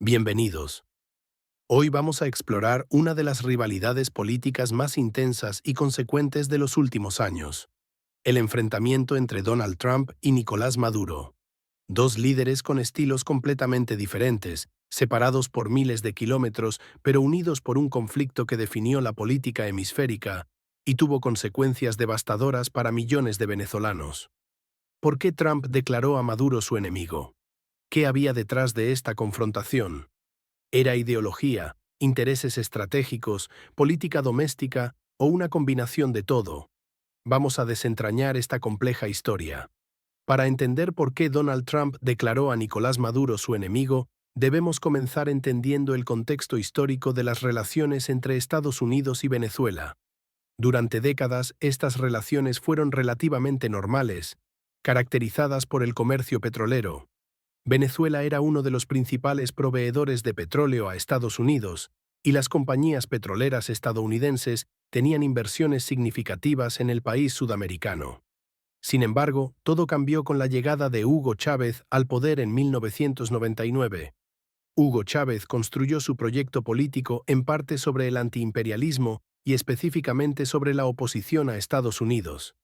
Bienvenidos. Hoy vamos a explorar una de las rivalidades políticas más intensas y consecuentes de los últimos años, el enfrentamiento entre Donald Trump y Nicolás Maduro, dos líderes con estilos completamente diferentes, separados por miles de kilómetros, pero unidos por un conflicto que definió la política hemisférica y tuvo consecuencias devastadoras para millones de venezolanos. ¿Por qué Trump declaró a Maduro su enemigo? ¿Qué había detrás de esta confrontación? ¿Era ideología, intereses estratégicos, política doméstica o una combinación de todo? Vamos a desentrañar esta compleja historia. Para entender por qué Donald Trump declaró a Nicolás Maduro su enemigo, debemos comenzar entendiendo el contexto histórico de las relaciones entre Estados Unidos y Venezuela. Durante décadas, estas relaciones fueron relativamente normales, caracterizadas por el comercio petrolero. Venezuela era uno de los principales proveedores de petróleo a Estados Unidos, y las compañías petroleras estadounidenses tenían inversiones significativas en el país sudamericano. Sin embargo, todo cambió con la llegada de Hugo Chávez al poder en 1999. Hugo Chávez construyó su proyecto político en parte sobre el antiimperialismo y específicamente sobre la oposición a Estados Unidos.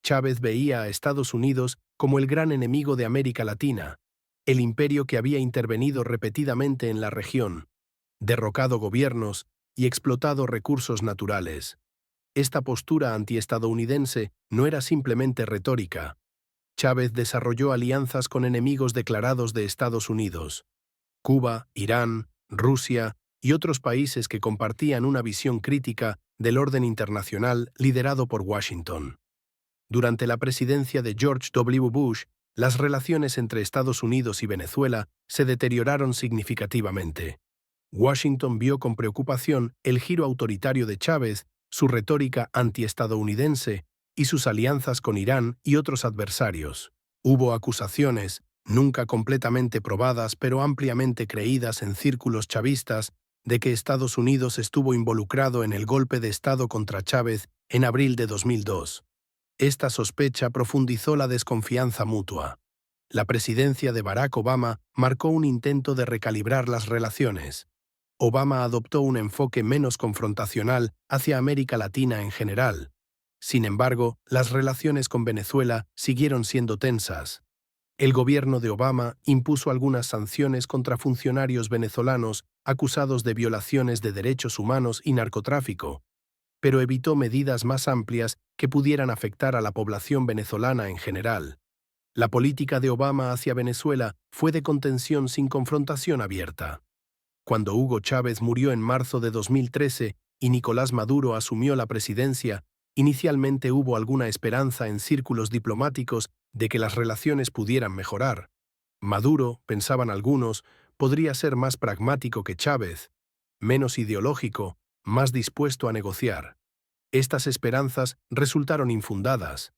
Chávez veía a Estados Unidos como el gran enemigo de América Latina, el imperio que había intervenido repetidamente en la región, derrocado gobiernos y explotado recursos naturales. Esta postura antiestadounidense no era simplemente retórica. Chávez desarrolló alianzas con enemigos declarados de Estados Unidos: Cuba, Irán, Rusia y otros países que compartían una visión crítica del orden internacional liderado por Washington. Durante la presidencia de George W. Bush, las relaciones entre Estados Unidos y Venezuela se deterioraron significativamente. Washington vio con preocupación el giro autoritario de Chávez, su retórica antiestadounidense y sus alianzas con Irán y otros adversarios. Hubo acusaciones, nunca completamente probadas pero ampliamente creídas en círculos chavistas, de que Estados Unidos estuvo involucrado en el golpe de Estado contra Chávez en abril de 2002. Esta sospecha profundizó la desconfianza mutua. La presidencia de Barack Obama marcó un intento de recalibrar las relaciones. Obama adoptó un enfoque menos confrontacional hacia América Latina en general. Sin embargo, las relaciones con Venezuela siguieron siendo tensas. El gobierno de Obama impuso algunas sanciones contra funcionarios venezolanos acusados de violaciones de derechos humanos y narcotráfico, pero evitó medidas más amplias que pudieran afectar a la población venezolana en general. La política de Obama hacia Venezuela fue de contención sin confrontación abierta. Cuando Hugo Chávez murió en marzo de 2013 y Nicolás Maduro asumió la presidencia, inicialmente hubo alguna esperanza en círculos diplomáticos de que las relaciones pudieran mejorar. Maduro, pensaban algunos, podría ser más pragmático que Chávez, menos ideológico, más dispuesto a negociar. Estas esperanzas resultaron infundadas.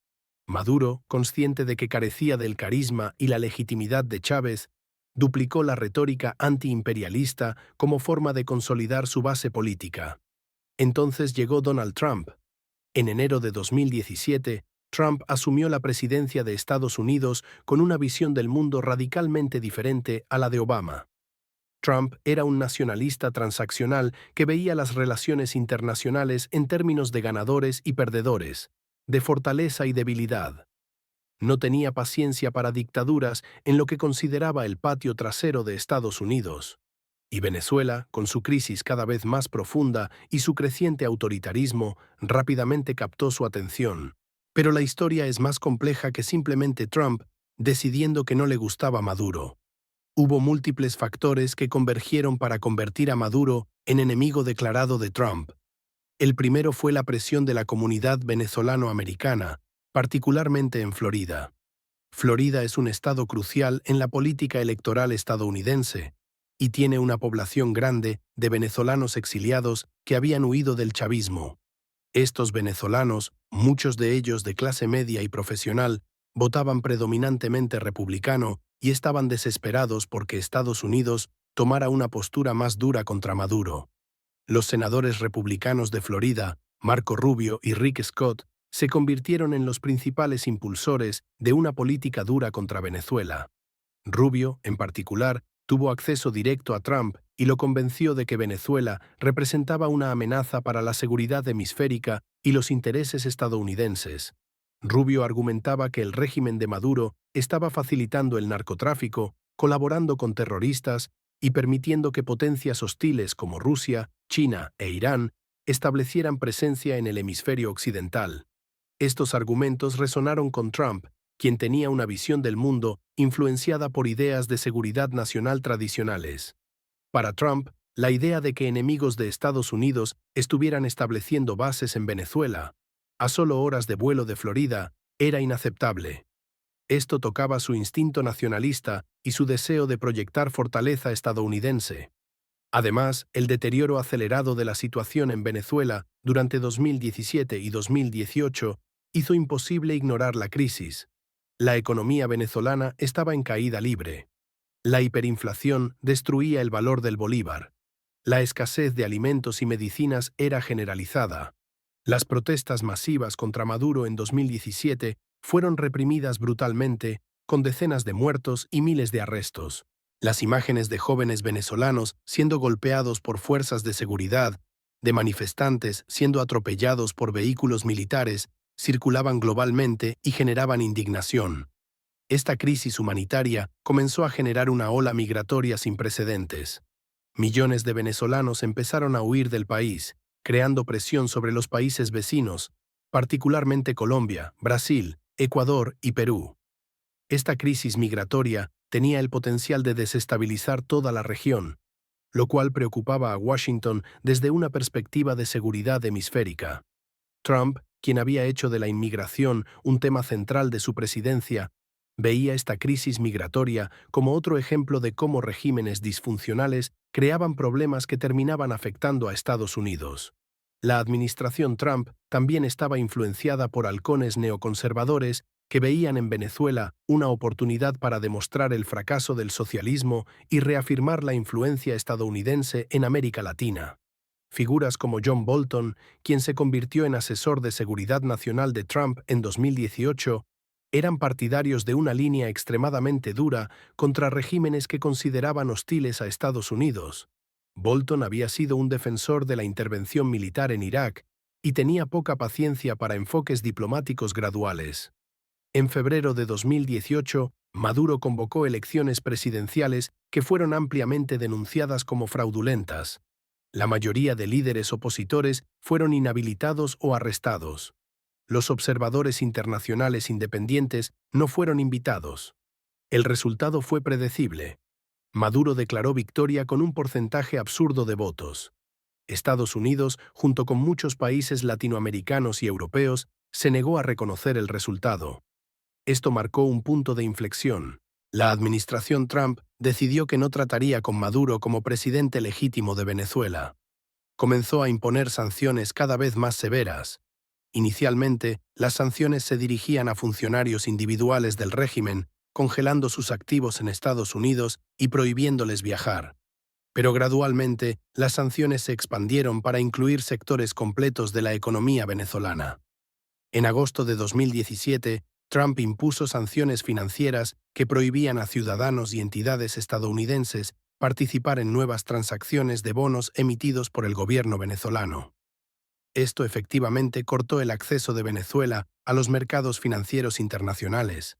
Maduro, consciente de que carecía del carisma y la legitimidad de Chávez, duplicó la retórica antiimperialista como forma de consolidar su base política. Entonces llegó Donald Trump. En enero de 2017, Trump asumió la presidencia de Estados Unidos con una visión del mundo radicalmente diferente a la de Obama. Trump era un nacionalista transaccional que veía las relaciones internacionales en términos de ganadores y perdedores, de fortaleza y debilidad. No tenía paciencia para dictaduras en lo que consideraba el patio trasero de Estados Unidos. Y Venezuela, con su crisis cada vez más profunda y su creciente autoritarismo, rápidamente captó su atención. Pero la historia es más compleja que simplemente Trump decidiendo que no le gustaba Maduro. Hubo múltiples factores que convergieron para convertir a Maduro en enemigo declarado de Trump. El primero fue la presión de la comunidad venezolano-americana, particularmente en Florida. Florida es un estado crucial en la política electoral estadounidense y tiene una población grande de venezolanos exiliados que habían huido del chavismo. Estos venezolanos, muchos de ellos de clase media y profesional, votaban predominantemente republicano y estaban desesperados porque Estados Unidos tomara una postura más dura contra Maduro. Los senadores republicanos de Florida, Marco Rubio y Rick Scott, se convirtieron en los principales impulsores de una política dura contra Venezuela. Rubio, en particular, Tuvo acceso directo a Trump y lo convenció de que Venezuela representaba una amenaza para la seguridad hemisférica y los intereses estadounidenses. Rubio argumentaba que el régimen de Maduro estaba facilitando el narcotráfico, colaborando con terroristas y permitiendo que potencias hostiles como Rusia, China e Irán establecieran presencia en el hemisferio occidental. Estos argumentos resonaron con Trump, quien tenía una visión del mundo influenciada por ideas de seguridad nacional tradicionales. Para Trump, la idea de que enemigos de Estados Unidos estuvieran estableciendo bases en Venezuela, a solo horas de vuelo de Florida, era inaceptable. Esto tocaba su instinto nacionalista y su deseo de proyectar fortaleza estadounidense. Además, el deterioro acelerado de la situación en Venezuela durante 2017 y 2018 hizo imposible ignorar la crisis. La economía venezolana estaba en caída libre. La hiperinflación destruía el valor del bolívar. La escasez de alimentos y medicinas era generalizada. Las protestas masivas contra Maduro en 2017 fueron reprimidas brutalmente, con decenas de muertos y miles de arrestos. Las imágenes de jóvenes venezolanos siendo golpeados por fuerzas de seguridad, de manifestantes siendo atropellados por vehículos militares, circulaban globalmente y generaban indignación. Esta crisis humanitaria comenzó a generar una ola migratoria sin precedentes. Millones de venezolanos empezaron a huir del país, creando presión sobre los países vecinos, particularmente Colombia, Brasil, Ecuador y Perú. Esta crisis migratoria tenía el potencial de desestabilizar toda la región, lo cual preocupaba a Washington desde una perspectiva de seguridad hemisférica. Trump, quien había hecho de la inmigración un tema central de su presidencia, veía esta crisis migratoria como otro ejemplo de cómo regímenes disfuncionales creaban problemas que terminaban afectando a Estados Unidos. La administración Trump también estaba influenciada por halcones neoconservadores que veían en Venezuela una oportunidad para demostrar el fracaso del socialismo y reafirmar la influencia estadounidense en América Latina. Figuras como John Bolton, quien se convirtió en asesor de seguridad nacional de Trump en 2018, eran partidarios de una línea extremadamente dura contra regímenes que consideraban hostiles a Estados Unidos. Bolton había sido un defensor de la intervención militar en Irak y tenía poca paciencia para enfoques diplomáticos graduales. En febrero de 2018, Maduro convocó elecciones presidenciales que fueron ampliamente denunciadas como fraudulentas. La mayoría de líderes opositores fueron inhabilitados o arrestados. Los observadores internacionales independientes no fueron invitados. El resultado fue predecible. Maduro declaró victoria con un porcentaje absurdo de votos. Estados Unidos, junto con muchos países latinoamericanos y europeos, se negó a reconocer el resultado. Esto marcó un punto de inflexión. La administración Trump decidió que no trataría con Maduro como presidente legítimo de Venezuela. Comenzó a imponer sanciones cada vez más severas. Inicialmente, las sanciones se dirigían a funcionarios individuales del régimen, congelando sus activos en Estados Unidos y prohibiéndoles viajar. Pero gradualmente, las sanciones se expandieron para incluir sectores completos de la economía venezolana. En agosto de 2017, Trump impuso sanciones financieras que prohibían a ciudadanos y entidades estadounidenses participar en nuevas transacciones de bonos emitidos por el gobierno venezolano. Esto efectivamente cortó el acceso de Venezuela a los mercados financieros internacionales.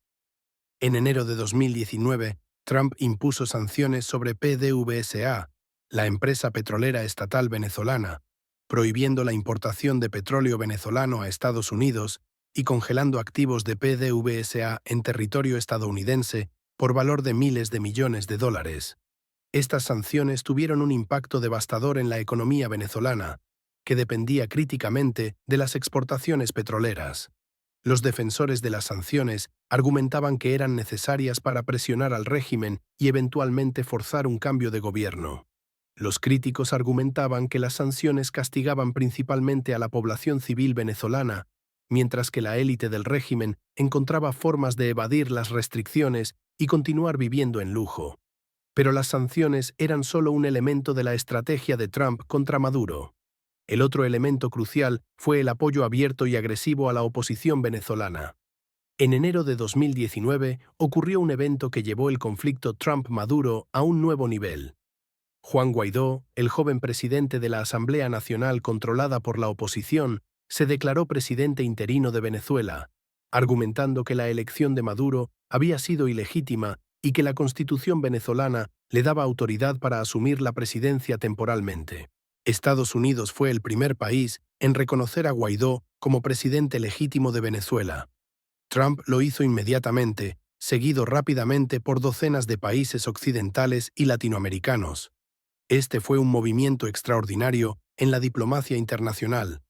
En enero de 2019, Trump impuso sanciones sobre PDVSA, la empresa petrolera estatal venezolana, prohibiendo la importación de petróleo venezolano a Estados Unidos y congelando activos de PDVSA en territorio estadounidense por valor de miles de millones de dólares. Estas sanciones tuvieron un impacto devastador en la economía venezolana, que dependía críticamente de las exportaciones petroleras. Los defensores de las sanciones argumentaban que eran necesarias para presionar al régimen y eventualmente forzar un cambio de gobierno. Los críticos argumentaban que las sanciones castigaban principalmente a la población civil venezolana, mientras que la élite del régimen encontraba formas de evadir las restricciones y continuar viviendo en lujo. Pero las sanciones eran solo un elemento de la estrategia de Trump contra Maduro. El otro elemento crucial fue el apoyo abierto y agresivo a la oposición venezolana. En enero de 2019 ocurrió un evento que llevó el conflicto Trump-Maduro a un nuevo nivel. Juan Guaidó, el joven presidente de la Asamblea Nacional controlada por la oposición, se declaró presidente interino de Venezuela, argumentando que la elección de Maduro había sido ilegítima y que la Constitución venezolana le daba autoridad para asumir la presidencia temporalmente. Estados Unidos fue el primer país en reconocer a Guaidó como presidente legítimo de Venezuela. Trump lo hizo inmediatamente, seguido rápidamente por docenas de países occidentales y latinoamericanos. Este fue un movimiento extraordinario en la diplomacia internacional.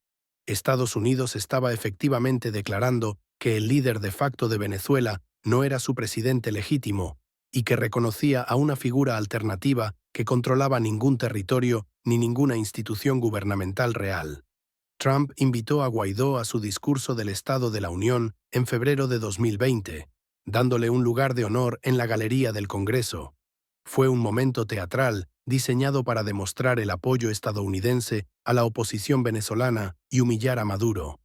Estados Unidos estaba efectivamente declarando que el líder de facto de Venezuela no era su presidente legítimo y que reconocía a una figura alternativa que controlaba ningún territorio ni ninguna institución gubernamental real. Trump invitó a Guaidó a su discurso del Estado de la Unión en febrero de 2020, dándole un lugar de honor en la galería del Congreso. Fue un momento teatral diseñado para demostrar el apoyo estadounidense a la oposición venezolana y humillar a Maduro.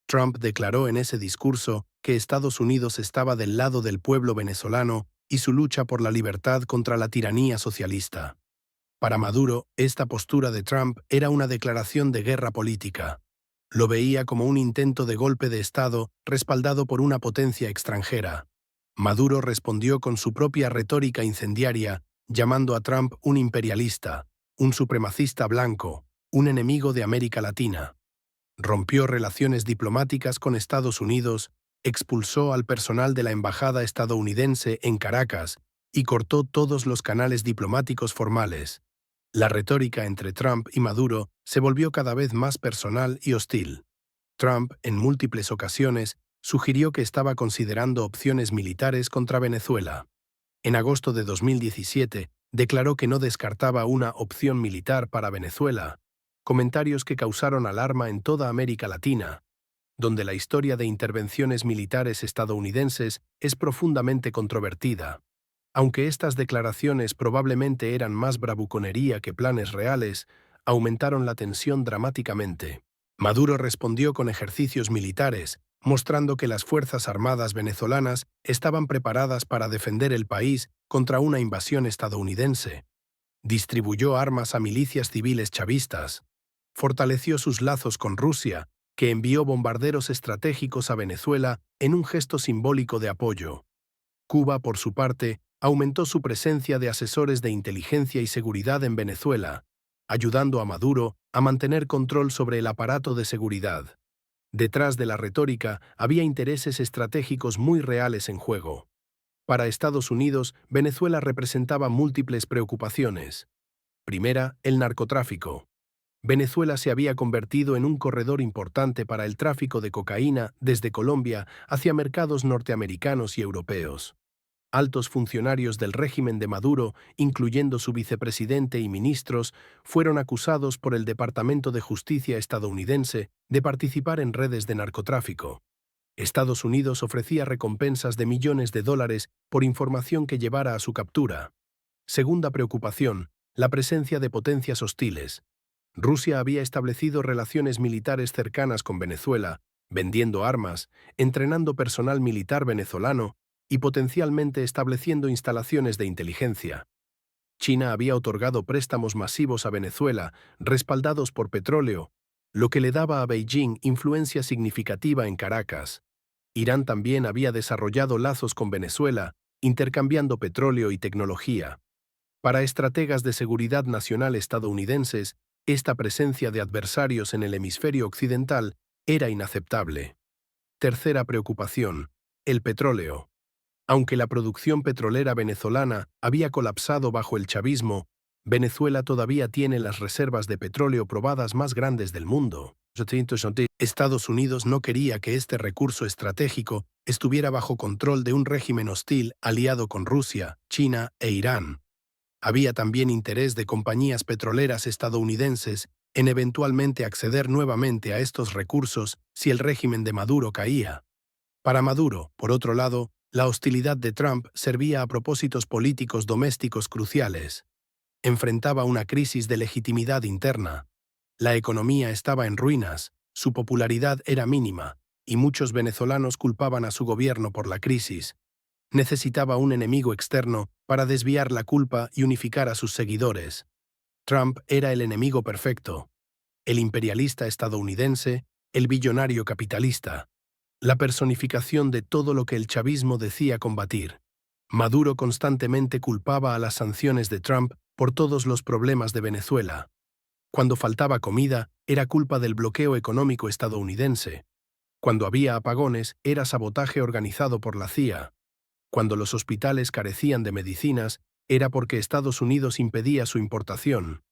Trump declaró en ese discurso que Estados Unidos estaba del lado del pueblo venezolano y su lucha por la libertad contra la tiranía socialista. Para Maduro, esta postura de Trump era una declaración de guerra política. Lo veía como un intento de golpe de Estado respaldado por una potencia extranjera. Maduro respondió con su propia retórica incendiaria, llamando a Trump un imperialista, un supremacista blanco, un enemigo de América Latina. Rompió relaciones diplomáticas con Estados Unidos, expulsó al personal de la embajada estadounidense en Caracas y cortó todos los canales diplomáticos formales. La retórica entre Trump y Maduro se volvió cada vez más personal y hostil. Trump, en múltiples ocasiones, sugirió que estaba considerando opciones militares contra Venezuela. En agosto de 2017, declaró que no descartaba una opción militar para Venezuela, comentarios que causaron alarma en toda América Latina, donde la historia de intervenciones militares estadounidenses es profundamente controvertida. Aunque estas declaraciones probablemente eran más bravuconería que planes reales, aumentaron la tensión dramáticamente. Maduro respondió con ejercicios militares, mostrando que las Fuerzas Armadas venezolanas estaban preparadas para defender el país contra una invasión estadounidense. Distribuyó armas a milicias civiles chavistas. Fortaleció sus lazos con Rusia, que envió bombarderos estratégicos a Venezuela en un gesto simbólico de apoyo. Cuba, por su parte, aumentó su presencia de asesores de inteligencia y seguridad en Venezuela, ayudando a Maduro a mantener control sobre el aparato de seguridad. Detrás de la retórica había intereses estratégicos muy reales en juego. Para Estados Unidos, Venezuela representaba múltiples preocupaciones. Primera, el narcotráfico. Venezuela se había convertido en un corredor importante para el tráfico de cocaína desde Colombia hacia mercados norteamericanos y europeos. Altos funcionarios del régimen de Maduro, incluyendo su vicepresidente y ministros, fueron acusados por el Departamento de Justicia estadounidense de participar en redes de narcotráfico. Estados Unidos ofrecía recompensas de millones de dólares por información que llevara a su captura. Segunda preocupación, la presencia de potencias hostiles. Rusia había establecido relaciones militares cercanas con Venezuela, vendiendo armas, entrenando personal militar venezolano y potencialmente estableciendo instalaciones de inteligencia. China había otorgado préstamos masivos a Venezuela, respaldados por petróleo, lo que le daba a Beijing influencia significativa en Caracas. Irán también había desarrollado lazos con Venezuela, intercambiando petróleo y tecnología. Para estrategas de seguridad nacional estadounidenses, esta presencia de adversarios en el hemisferio occidental era inaceptable. Tercera preocupación, el petróleo. Aunque la producción petrolera venezolana había colapsado bajo el chavismo, Venezuela todavía tiene las reservas de petróleo probadas más grandes del mundo. Estados Unidos no quería que este recurso estratégico estuviera bajo control de un régimen hostil aliado con Rusia, China e Irán. Había también interés de compañías petroleras estadounidenses en eventualmente acceder nuevamente a estos recursos si el régimen de Maduro caía. Para Maduro, por otro lado, la hostilidad de Trump servía a propósitos políticos domésticos cruciales. Enfrentaba una crisis de legitimidad interna. La economía estaba en ruinas, su popularidad era mínima, y muchos venezolanos culpaban a su gobierno por la crisis. Necesitaba un enemigo externo para desviar la culpa y unificar a sus seguidores. Trump era el enemigo perfecto, el imperialista estadounidense, el billonario capitalista, la personificación de todo lo que el chavismo decía combatir. Maduro constantemente culpaba a las sanciones de Trump por todos los problemas de Venezuela. Cuando faltaba comida, era culpa del bloqueo económico estadounidense. Cuando había apagones, era sabotaje organizado por la CIA. Cuando los hospitales carecían de medicinas, era porque Estados Unidos impedía su importación.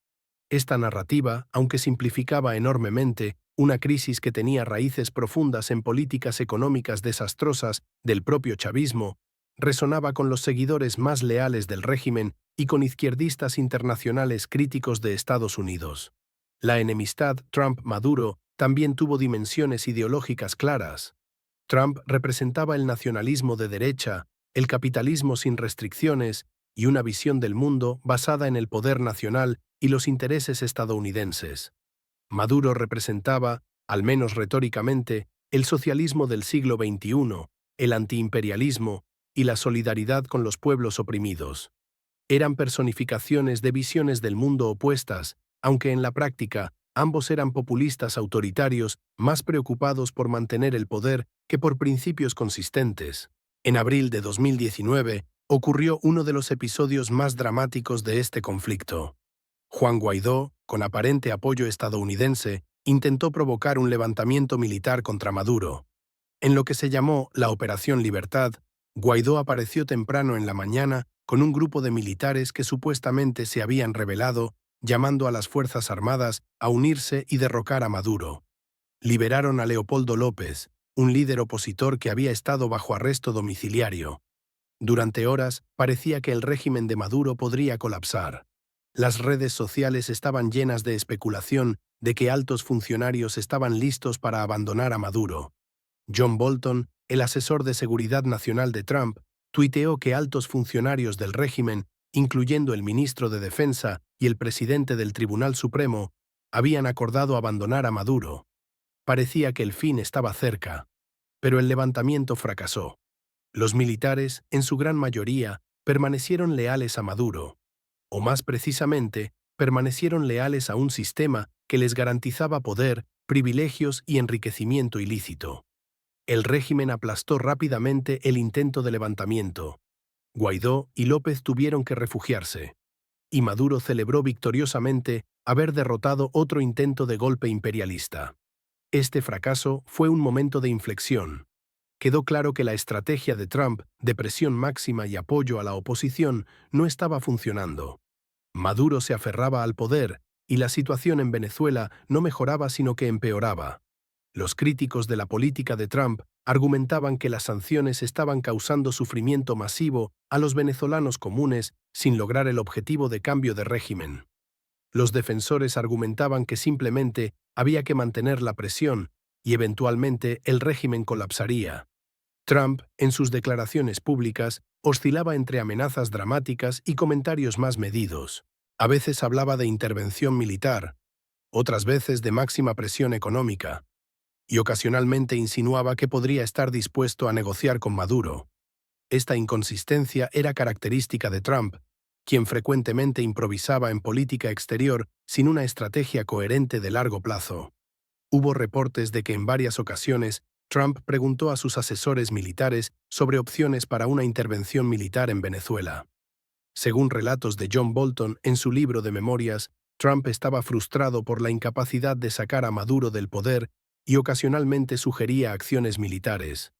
Esta narrativa, aunque simplificaba enormemente una crisis que tenía raíces profundas en políticas económicas desastrosas del propio chavismo, resonaba con los seguidores más leales del régimen y con izquierdistas internacionales críticos de Estados Unidos. La enemistad Trump-Maduro también tuvo dimensiones ideológicas claras. Trump representaba el nacionalismo de derecha, el capitalismo sin restricciones y una visión del mundo basada en el poder nacional y los intereses estadounidenses. Maduro representaba, al menos retóricamente, el socialismo del siglo XXI, el antiimperialismo y la solidaridad con los pueblos oprimidos. Eran personificaciones de visiones del mundo opuestas, aunque en la práctica ambos eran populistas autoritarios más preocupados por mantener el poder que por principios consistentes. En abril de 2019 ocurrió uno de los episodios más dramáticos de este conflicto. Juan Guaidó, con aparente apoyo estadounidense, intentó provocar un levantamiento militar contra Maduro. En lo que se llamó la Operación Libertad, Guaidó apareció temprano en la mañana con un grupo de militares que supuestamente se habían rebelado, llamando a las Fuerzas Armadas a unirse y derrocar a Maduro. Liberaron a Leopoldo López, un líder opositor que había estado bajo arresto domiciliario. Durante horas parecía que el régimen de Maduro podría colapsar. Las redes sociales estaban llenas de especulación de que altos funcionarios estaban listos para abandonar a Maduro. John Bolton, el asesor de seguridad nacional de Trump, tuiteó que altos funcionarios del régimen, incluyendo el ministro de Defensa y el presidente del Tribunal Supremo, habían acordado abandonar a Maduro. Parecía que el fin estaba cerca, pero el levantamiento fracasó. Los militares, en su gran mayoría, permanecieron leales a Maduro, o más precisamente, permanecieron leales a un sistema que les garantizaba poder, privilegios y enriquecimiento ilícito. El régimen aplastó rápidamente el intento de levantamiento. Guaidó y López tuvieron que refugiarse, y Maduro celebró victoriosamente haber derrotado otro intento de golpe imperialista. Este fracaso fue un momento de inflexión. Quedó claro que la estrategia de Trump de presión máxima y apoyo a la oposición no estaba funcionando. Maduro se aferraba al poder y la situación en Venezuela no mejoraba sino que empeoraba. Los críticos de la política de Trump argumentaban que las sanciones estaban causando sufrimiento masivo a los venezolanos comunes sin lograr el objetivo de cambio de régimen. Los defensores argumentaban que simplemente había que mantener la presión y eventualmente el régimen colapsaría. Trump, en sus declaraciones públicas, oscilaba entre amenazas dramáticas y comentarios más medidos. A veces hablaba de intervención militar, otras veces de máxima presión económica, y ocasionalmente insinuaba que podría estar dispuesto a negociar con Maduro. Esta inconsistencia era característica de Trump, quien frecuentemente improvisaba en política exterior sin una estrategia coherente de largo plazo. Hubo reportes de que en varias ocasiones Trump preguntó a sus asesores militares sobre opciones para una intervención militar en Venezuela. Según relatos de John Bolton en su libro de memorias, Trump estaba frustrado por la incapacidad de sacar a Maduro del poder y ocasionalmente sugería acciones militares.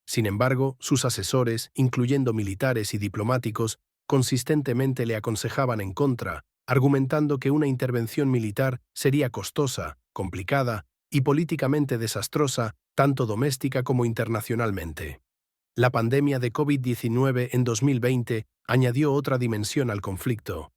Sin embargo, sus asesores, incluyendo militares y diplomáticos, consistentemente le aconsejaban en contra, argumentando que una intervención militar sería costosa, complicada y políticamente desastrosa, tanto doméstica como internacionalmente. La pandemia de COVID-19 en 2020 añadió otra dimensión al conflicto.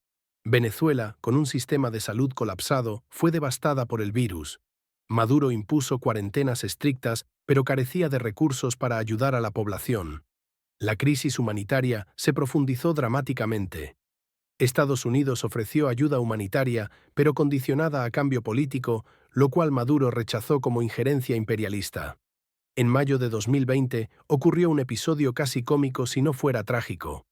Venezuela, con un sistema de salud colapsado, fue devastada por el virus. Maduro impuso cuarentenas estrictas, pero carecía de recursos para ayudar a la población. La crisis humanitaria se profundizó dramáticamente. Estados Unidos ofreció ayuda humanitaria, pero condicionada a cambio político, lo cual Maduro rechazó como injerencia imperialista. En mayo de 2020 ocurrió un episodio casi cómico si no fuera trágico.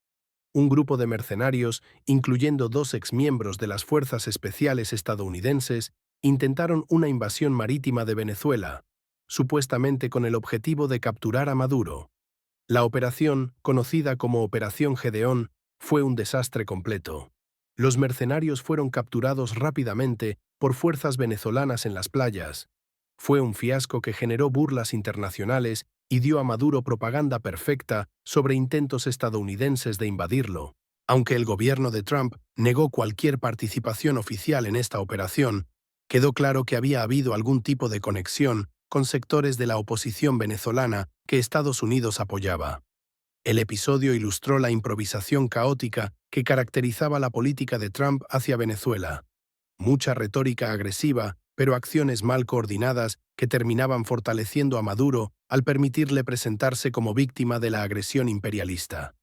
Un grupo de mercenarios, incluyendo dos exmiembros de las Fuerzas Especiales estadounidenses, intentaron una invasión marítima de Venezuela, supuestamente con el objetivo de capturar a Maduro. La operación, conocida como Operación Gedeón, fue un desastre completo. Los mercenarios fueron capturados rápidamente por fuerzas venezolanas en las playas. Fue un fiasco que generó burlas internacionales y dio a Maduro propaganda perfecta sobre intentos estadounidenses de invadirlo. Aunque el gobierno de Trump negó cualquier participación oficial en esta operación, quedó claro que había habido algún tipo de conexión con sectores de la oposición venezolana que Estados Unidos apoyaba. El episodio ilustró la improvisación caótica que caracterizaba la política de Trump hacia Venezuela. Mucha retórica agresiva, pero acciones mal coordinadas que terminaban fortaleciendo a Maduro al permitirle presentarse como víctima de la agresión imperialista.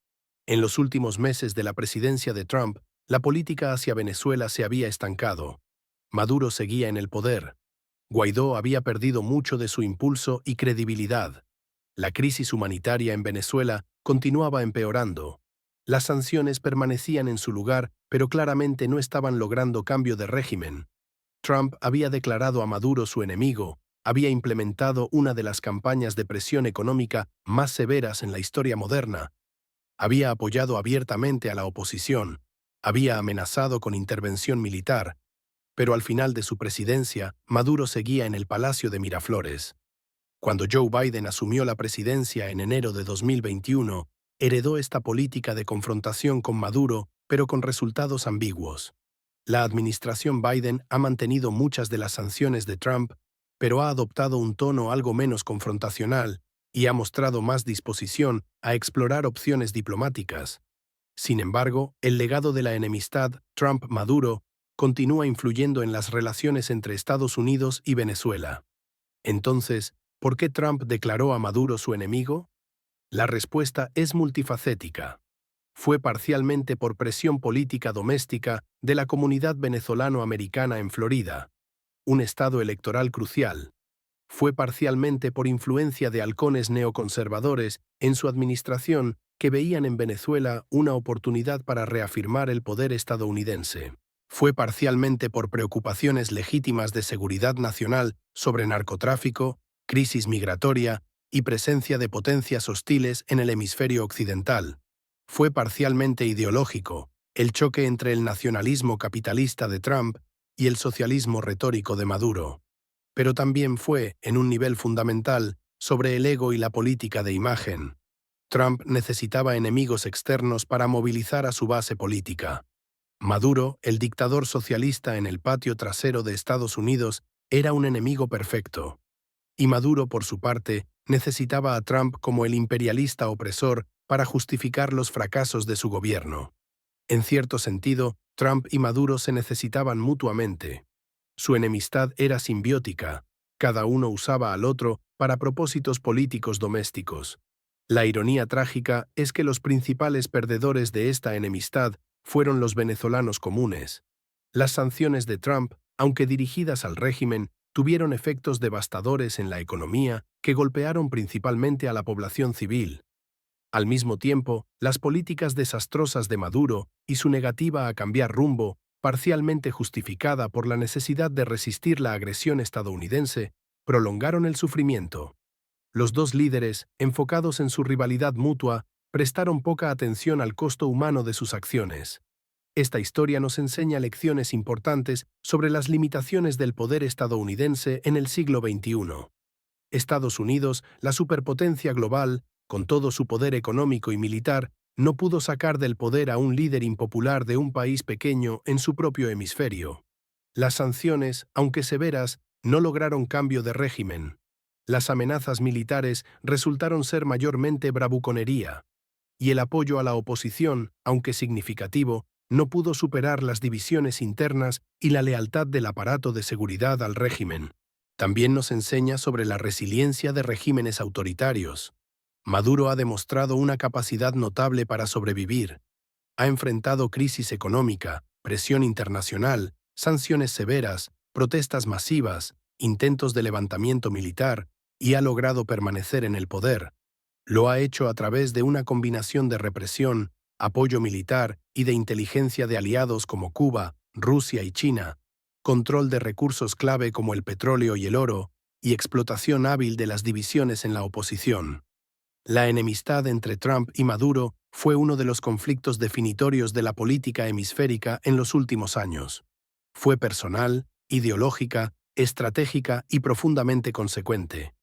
En los últimos meses de la presidencia de Trump, la política hacia Venezuela se había estancado. Maduro seguía en el poder. Guaidó había perdido mucho de su impulso y credibilidad. La crisis humanitaria en Venezuela continuaba empeorando. Las sanciones permanecían en su lugar, pero claramente no estaban logrando cambio de régimen. Trump había declarado a Maduro su enemigo, había implementado una de las campañas de presión económica más severas en la historia moderna, había apoyado abiertamente a la oposición, había amenazado con intervención militar, pero al final de su presidencia, Maduro seguía en el Palacio de Miraflores. Cuando Joe Biden asumió la presidencia en enero de 2021, heredó esta política de confrontación con Maduro, pero con resultados ambiguos. La administración Biden ha mantenido muchas de las sanciones de Trump, pero ha adoptado un tono algo menos confrontacional y ha mostrado más disposición a explorar opciones diplomáticas. Sin embargo, el legado de la enemistad Trump-Maduro continúa influyendo en las relaciones entre Estados Unidos y Venezuela. Entonces, ¿por qué Trump declaró a Maduro su enemigo? La respuesta es multifacética. Fue parcialmente por presión política doméstica de la comunidad venezolano-americana en Florida, un estado electoral crucial. Fue parcialmente por influencia de halcones neoconservadores en su administración que veían en Venezuela una oportunidad para reafirmar el poder estadounidense. Fue parcialmente por preocupaciones legítimas de seguridad nacional sobre narcotráfico, crisis migratoria y presencia de potencias hostiles en el hemisferio occidental. Fue parcialmente ideológico, el choque entre el nacionalismo capitalista de Trump y el socialismo retórico de Maduro. Pero también fue, en un nivel fundamental, sobre el ego y la política de imagen. Trump necesitaba enemigos externos para movilizar a su base política. Maduro, el dictador socialista en el patio trasero de Estados Unidos, era un enemigo perfecto. Y Maduro, por su parte, necesitaba a Trump como el imperialista opresor para justificar los fracasos de su gobierno. En cierto sentido, Trump y Maduro se necesitaban mutuamente. Su enemistad era simbiótica, cada uno usaba al otro para propósitos políticos domésticos. La ironía trágica es que los principales perdedores de esta enemistad fueron los venezolanos comunes. Las sanciones de Trump, aunque dirigidas al régimen, tuvieron efectos devastadores en la economía que golpearon principalmente a la población civil. Al mismo tiempo, las políticas desastrosas de Maduro y su negativa a cambiar rumbo, parcialmente justificada por la necesidad de resistir la agresión estadounidense, prolongaron el sufrimiento. Los dos líderes, enfocados en su rivalidad mutua, prestaron poca atención al costo humano de sus acciones. Esta historia nos enseña lecciones importantes sobre las limitaciones del poder estadounidense en el siglo XXI. Estados Unidos, la superpotencia global, con todo su poder económico y militar, no pudo sacar del poder a un líder impopular de un país pequeño en su propio hemisferio. Las sanciones, aunque severas, no lograron cambio de régimen. Las amenazas militares resultaron ser mayormente bravuconería. Y el apoyo a la oposición, aunque significativo, no pudo superar las divisiones internas y la lealtad del aparato de seguridad al régimen. También nos enseña sobre la resiliencia de regímenes autoritarios. Maduro ha demostrado una capacidad notable para sobrevivir. Ha enfrentado crisis económica, presión internacional, sanciones severas, protestas masivas, intentos de levantamiento militar, y ha logrado permanecer en el poder. Lo ha hecho a través de una combinación de represión, apoyo militar y de inteligencia de aliados como Cuba, Rusia y China, control de recursos clave como el petróleo y el oro, y explotación hábil de las divisiones en la oposición. La enemistad entre Trump y Maduro fue uno de los conflictos definitorios de la política hemisférica en los últimos años. Fue personal, ideológica, estratégica y profundamente consecuente.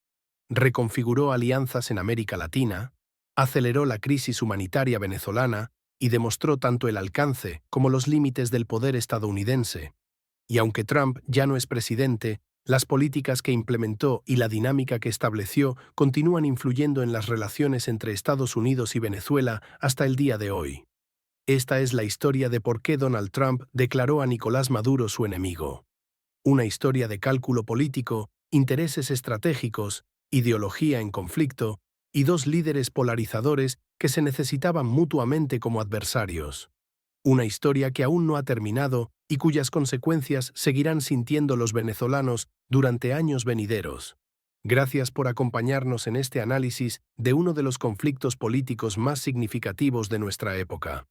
Reconfiguró alianzas en América Latina, aceleró la crisis humanitaria venezolana y demostró tanto el alcance como los límites del poder estadounidense. Y aunque Trump ya no es presidente, las políticas que implementó y la dinámica que estableció continúan influyendo en las relaciones entre Estados Unidos y Venezuela hasta el día de hoy. Esta es la historia de por qué Donald Trump declaró a Nicolás Maduro su enemigo. Una historia de cálculo político, intereses estratégicos, ideología en conflicto y dos líderes polarizadores que se necesitaban mutuamente como adversarios. Una historia que aún no ha terminado y cuyas consecuencias seguirán sintiendo los venezolanos durante años venideros. Gracias por acompañarnos en este análisis de uno de los conflictos políticos más significativos de nuestra época.